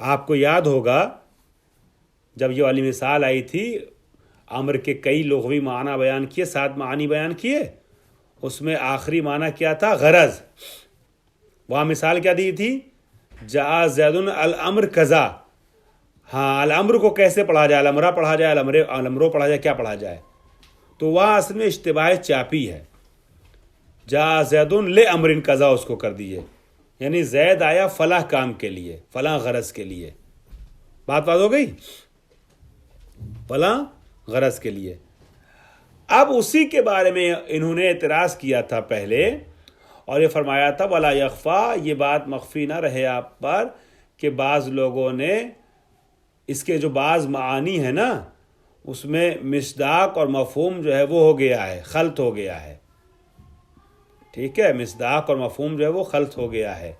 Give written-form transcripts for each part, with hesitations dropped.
آپ کو یاد ہوگا جب یہ والی مثال آئی تھی، امر کے کئی لغوی معنی بیان کیے، 7 معانی بیان کیے، اس میں آخری معنی کیا تھا؟ غرض۔ وہاں مثال کیا دی تھی؟ جاء زید الامر کذا۔ ہاں، الامر کو کیسے پڑھا جائے؟ الامرہ پڑھا جائے، الامرو پڑھا جائے، کیا پڑھا جائے؟ تو وہاں اصل میں اشتباہ چاپی ہے۔ جاء زید لامر کذا اس کو کر دیے، یعنی زید آیا فلاں کام کے لیے، فلاں غرض کے لیے۔ بات ہو گئی؟ فلاں غرض کے لیے۔ اب اسی کے بارے میں انہوں نے اعتراض کیا تھا پہلے، اور یہ فرمایا تھا ولا یخفا، یہ بات مخفی نہ رہے آپ پر کہ بعض لوگوں نے اس کے جو بعض معانی ہے نا، اس میں مصداق اور مفہوم جو ہے وہ ہو گیا ہے، خلط ہو گیا ہے۔ ٹھیک ہے، مصداق اور مفہوم جو ہے وہ خلط ہو گیا ہے۔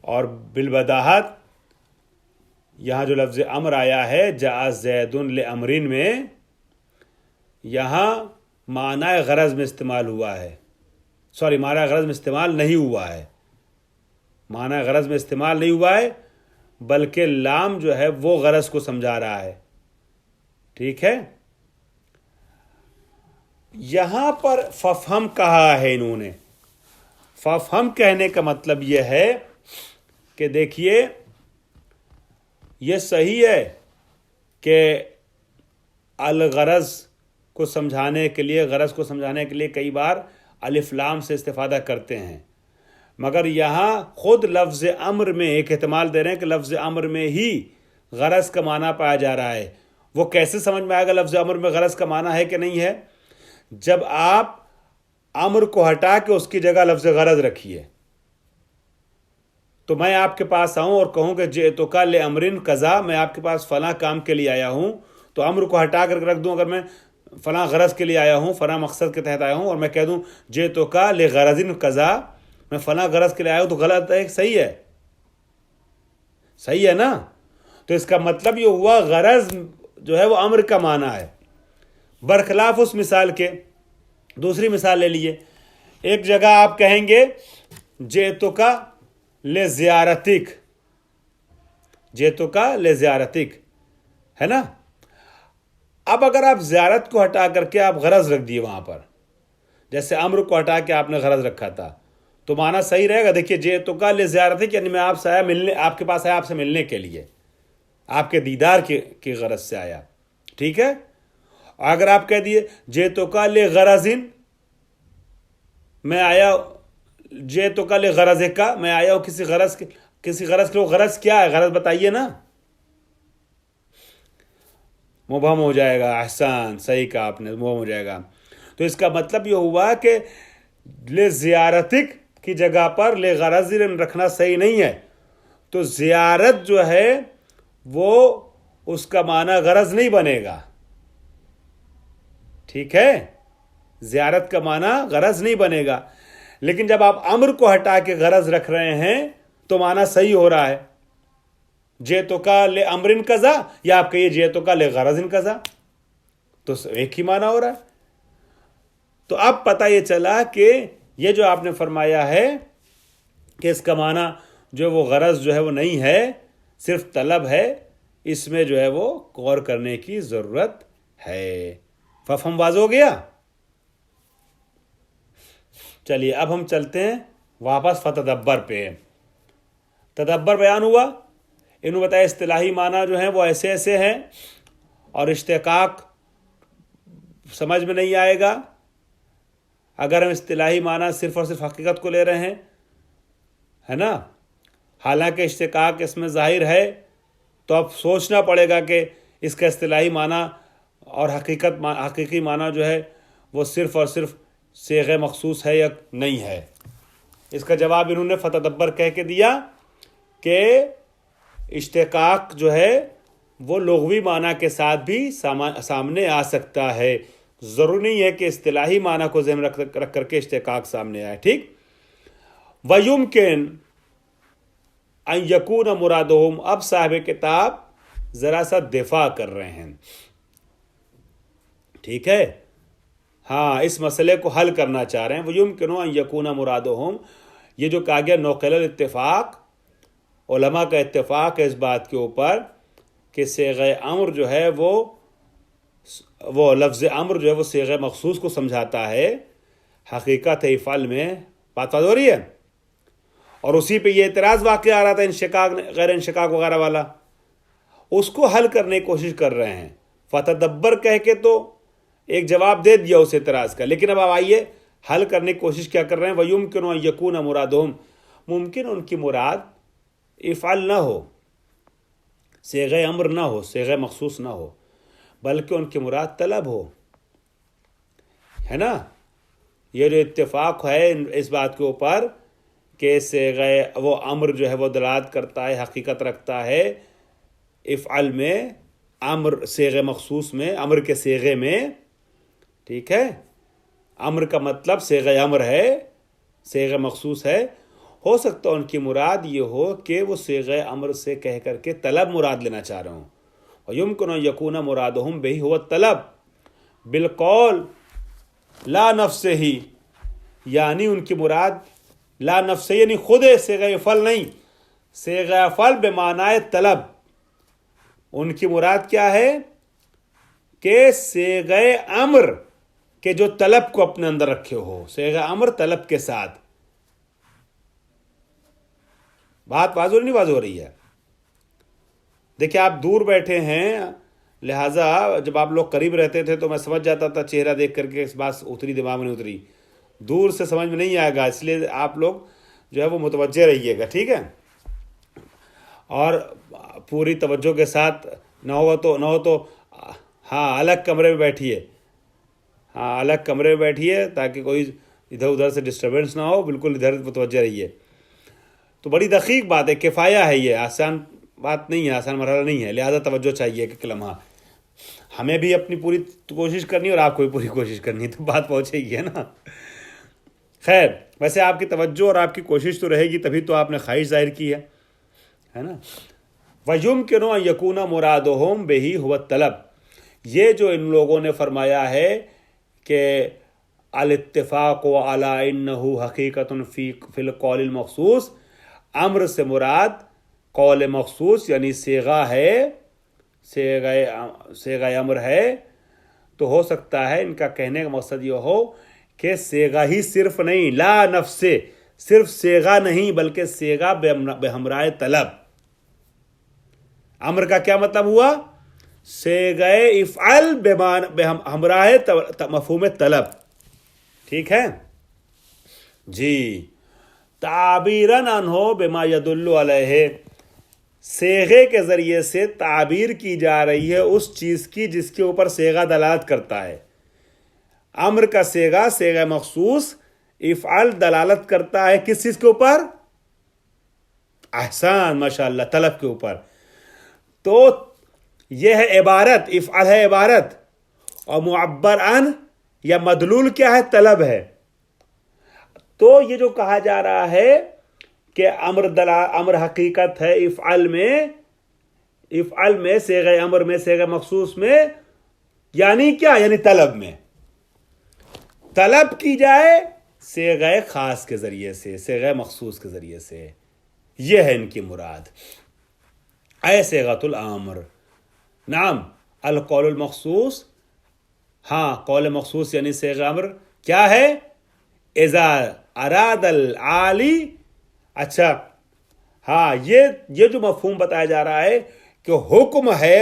اور بالبداہت یہاں جو لفظ امر آیا ہے جاء زید لامرین میں، یہاں معنی غرض میں استعمال ہوا ہے، معنی غرض میں استعمال نہیں ہوا ہے، معنی غرض میں استعمال نہیں ہوا ہے، بلکہ لام جو ہے وہ غرض کو سمجھا رہا ہے۔ ٹھیک ہے، یہاں پر ففہم کہا ہے انہوں نے۔ ففہم کہنے کا مطلب یہ ہے کہ دیکھیے، یہ صحیح ہے کہ الغرض کو سمجھانے کے لیے، غرض کو سمجھانے کے لیے کئی بار الف لام سے استفادہ کرتے ہیں، مگر یہاں خود لفظ امر میں ایک احتمال دے رہے ہیں کہ لفظ امر میں ہی غرض کا معنی پایا جا رہا ہے۔ وہ کیسے سمجھ میں آئے گا لفظ امر میں غرض کا معنی ہے کہ نہیں ہے؟ جب آپ امر کو ہٹا کے اس کی جگہ لفظ غرض رکھیے، تو میں آپ کے پاس آؤں اور کہوں کہ جئتک لامرن کذا، میں آپ کے پاس فلاں کام کے لیے آیا ہوں، تو امر کو ہٹا کر رکھ دوں، اگر میں فلاں غرض کے لیے آیا ہوں، فلاں مقصد کے تحت آیا ہوں، اور میں کہہ دوں جئتک لغرض کذا، میں فلاں غرض کے لیے آیا ہوں، تو غلط ہے؟ صحیح ہے؟ صحیح ہے نا؟ تو اس کا مطلب یہ ہوا غرض جو ہے وہ امر کا معنی ہے، برخلاف اس مثال کے۔ دوسری مثال لے لیے، ایک جگہ آپ کہیں گے جئتک لزیارتک، جئتک لزیارتک، ہے نا؟ اب اگر آپ زیارت کو ہٹا کر کے آپ غرض رکھ دیے وہاں پر، جیسے امر کو ہٹا کے آپ نے غرض رکھا تھا، تو معنی صحیح رہے گا۔ دیکھیے جئتک لزیارتک، یعنی میں آپ سے آیا ملنے، آپ کے پاس آیا آپ سے ملنے کے لیے، آپ کے دیدار کی غرض سے آیا۔ ٹھیک ہے، اگر آپ کہہ دیے جئتک لغرض، میں آیا جئتک لغرضک، میں آیا ہوں کسی غرض کے لیے، غرض کیا ہے؟ غرض بتائیے نا۔ مبہم ہو جائے گا۔ احسان، صحیح کہا آپ نے، مبہم ہو جائے گا۔ تو اس کا مطلب یہ ہوا کہ لزیارتک کی جگہ پر لغرض رکھنا صحیح نہیں ہے۔ تو زیارت جو ہے وہ اس کا معنی غرض نہیں بنے گا۔ ٹھیک ہے، زیارت کا معنی غرض نہیں بنے گا، لیکن جب آپ امر کو ہٹا کے غرض رکھ رہے ہیں تو معنی صحیح ہو رہا ہے۔ جئتک لامرن کذا، یا آپ کہیے جئتک لغرض کذا، تو ایک ہی معنی ہو رہا ہے۔ تو اب پتہ یہ چلا کہ یہ جو آپ نے فرمایا ہے کہ اس کا معنی جو وہ غرض جو ہے وہ نہیں ہے، صرف طلب ہے، اس میں جو ہے وہ غور کرنے کی ضرورت ہے۔ ففہم واضح ہو گیا؟ چلیے اب ہم چلتے ہیں واپس فتدبر پہ۔ تدبر بیان ہوا، انہوں بتایا اصطلاحی معنی جو ہیں وہ ایسے ایسے ہیں، اور اشتقاق سمجھ میں نہیں آئے گا اگر ہم اصطلاحی معنی صرف اور صرف حقیقت کو لے رہے ہیں، ہے نا؟ حالانکہ اشتقاق اس میں ظاہر ہے، تو اب سوچنا پڑے گا کہ اس کا اصطلاحی معنی اور حقیقی معنی جو ہے وہ صرف اور صرف صیغہ مخصوص ہے یا نہیں ہے۔ اس کا جواب انہوں نے فتدبر کہہ کے دیا کہ اشتقاق جو ہے وہ لغوی معنی کے ساتھ بھی سامنے آ سکتا ہے، ضروری نہیں ہے کہ اصطلاحی معنی کو ذہن رکھ کر کے اشتقاق سامنے آئے۔ ٹھیک، وَيُمْكِنْ أَنْ يَكُونَ مُرَادُهُمْ، اب صاحب کتاب ذرا سا دفاع کر رہے ہیں۔ ٹھیک ہے، ہاں، اس مسئلے کو حل کرنا چاہ رہے ہیں۔ وَيُمْكِنُ أَنْ يَكُونَ مُرَادُهُمْ، یہ جو کہا گیا نقل الاتفاق علماء کا اتفاق ہے اس بات کے اوپر کہ صیغہ امر جو ہے وہ لفظ امر جو ہے وہ صیغہ مخصوص کو سمجھاتا ہے، حقیقت افعل میں بات ہو رہی ہے. اور اسی پہ یہ اعتراض واقع آ رہا تھا انشقاق غیر انشقاق وغیرہ والا، اس کو حل کرنے کی کوشش کر رہے ہیں. فتدبر کہہ کے تو ایک جواب دے دیا اس اعتراض کا، لیکن اب آئیے حل کرنے کی کوشش کیا کر رہے ہیں. وَيُمْكِنُ أَن يَكُونَ مُرَادُهُمْ، ممکن ان کی مراد افعل نہ ہو، صیغہ امر نہ ہو، صیغہ مخصوص نہ ہو، بلکہ ان کی مراد طلب ہو، ہے نا. یہ جو اتفاق ہے اس بات کے اوپر کہ صیغہ وہ امر جو ہے وہ دلالت کرتا ہے، حقیقت رکھتا ہے افعل میں، امر صیغہ مخصوص میں، امر کے صیغے میں، ٹھیک ہے. امر کا مطلب صیغہ امر ہے، صیغہ مخصوص ہے. ہو سکتا ہے ان کی مراد یہ ہو کہ وہ صیغہ امر سے کہہ کر کے طلب مراد لینا چاہ رہے ہوں. وَيُمْكِنُ أَن يَكُونَ مُرَادُهُمْ بِهِ هُوَ الطَّلَب بِالْقَوْلِ لا نَفْسِهِ، یعنی ان کی مراد لا نفس یعنی خود صیغہ افعل نہیں، صیغہ افعل بمعنی طلب. ان کی مراد کیا ہے کہ صیغہ امر کہ جو طلب کو اپنے اندر رکھے ہو، صیغہ امر طلب کے ساتھ. بات واضح نہیں واضح ہو رہی ہے؟ دیکھیں آپ دور بیٹھے ہیں، لہٰذا جب آپ لوگ قریب رہتے تھے تو میں سمجھ جاتا تھا چہرہ دیکھ کر کے، اس بات اتری دماغ میں نہیں اتری. دور سے سمجھ میں نہیں آئے گا، اس لیے آپ لوگ جو ہے وہ متوجہ رہیے گا، ٹھیک ہے. اور پوری توجہ کے ساتھ نہ ہو تو ہاں الگ کمرے میں بیٹھیے، ہاں الگ کمرے میں بیٹھیے تاکہ کوئی ادھر ادھر سے ڈسٹربنس نہ ہو، بالکل ادھر متوجہ رہیے. تو بڑی دقیق بات ہے، کفایہ ہے، یہ آسان بات نہیں ہے، آسان مرحلہ نہیں ہے، لہذا توجہ چاہیے کہ لمحہ ہمیں بھی اپنی پوری کوشش کرنی ہے اور آپ کو بھی پوری کوشش کرنی ہے، تو بات پہنچے گی، ہے نا. خیر، ویسے آپ کی توجہ اور آپ کی کوشش تو رہے گی، تبھی تو آپ نے خواہش ظاہر کی ہے نا. وَيُمْكِنُ أَن يَكُونَ مُرَادُهُمْ بِهِ هُوَ الطَّلَب، یہ جو ان لوگوں نے فرمایا ہے کہ الاتفاق علی انہ حقیقت فی القول المخصوص، امر سے مراد قول مخصوص یعنی صیغہ ہے، صیغہ امر ہے. تو ہو سکتا ہے ان کا کہنے کا مقصد یہ ہو کہ صیغہ ہی صرف نہیں، لا نفس، صرف صیغہ نہیں بلکہ صیغہ بہمراہ طلب. امر کا کیا مطلب ہوا؟ صیغہ افعل بہمراہ مفہوم طلب، ٹھیک ہے جی. تعبیراً عنہ بما يدل علیہ، صیغے کے ذریعے سے تعبیر کی جا رہی ہے اس چیز کی جس کے اوپر صیغہ دلالت کرتا ہے. امر کا صیغہ مخصوص، افعل دلالت کرتا ہے کس چیز کے اوپر؟ احسان، ماشاءاللہ، طلب کے اوپر. تو یہ ہے عبارت، افعل ہے عبارت، اور معبر عن یا مدلول کیا ہے؟ طلب ہے. تو یہ جو کہا جا رہا ہے کہ امر حقیقت ہے افعل میں، صیغہ امر میں، صیغہ مخصوص میں، یعنی کیا؟ یعنی طلب میں. طلب کی جائے صیغہ خاص کے ذریعے سے، صیغہ مخصوص کے ذریعے سے، یہ ہے ان کی مراد. اے صیغۃ الامر، نعم القول المخصوص، ہاں قول مخصوص یعنی صیغہ امر کیا ہے؟ اذا اراد العالی. اچھا ہاں، یہ جو مفہوم بتایا جا رہا ہے کہ حکم ہے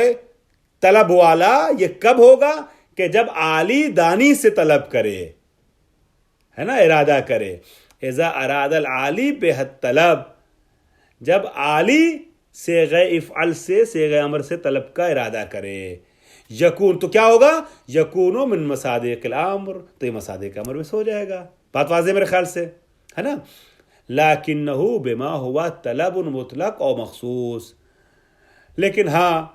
طلب والا، یہ کب ہوگا؟ کہ جب عالی دانی سے طلب کرے، ہے نا، ارادہ کرے. اذا اراد العالی بحد طلب، جب عالی صیغہ افعل سے، صیغہ امر سے طلب کا ارادہ کرے. یکون، تو کیا ہوگا؟ یکون من مصادق الامر، تو یہ مصادق امر میں سے ہو جائے گا. بات واضح میرے خیال سے، ہے نا. لیکنہ بما ہوا طلب مطلق اور مخصوص، لیکن ہاں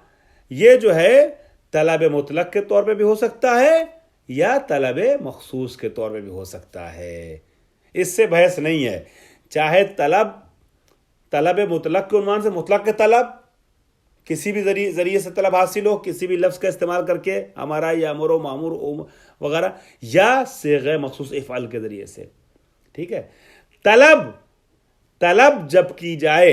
یہ جو ہے طلب مطلق کے طور پہ بھی ہو سکتا ہے یا طلب مخصوص کے طور پہ بھی ہو سکتا ہے. اس سے بحث نہیں ہے. چاہے طلب مطلق کے عنوان سے، مطلق کے طلب، کسی بھی ذریعے سے طلب حاصل ہو، کسی بھی لفظ کا استعمال کر کے، ہمارا یا امر و معمور وغیرہ، یا صیغہ مخصوص افعال کے ذریعے سے، ٹھیک ہے. طلب جب کی جائے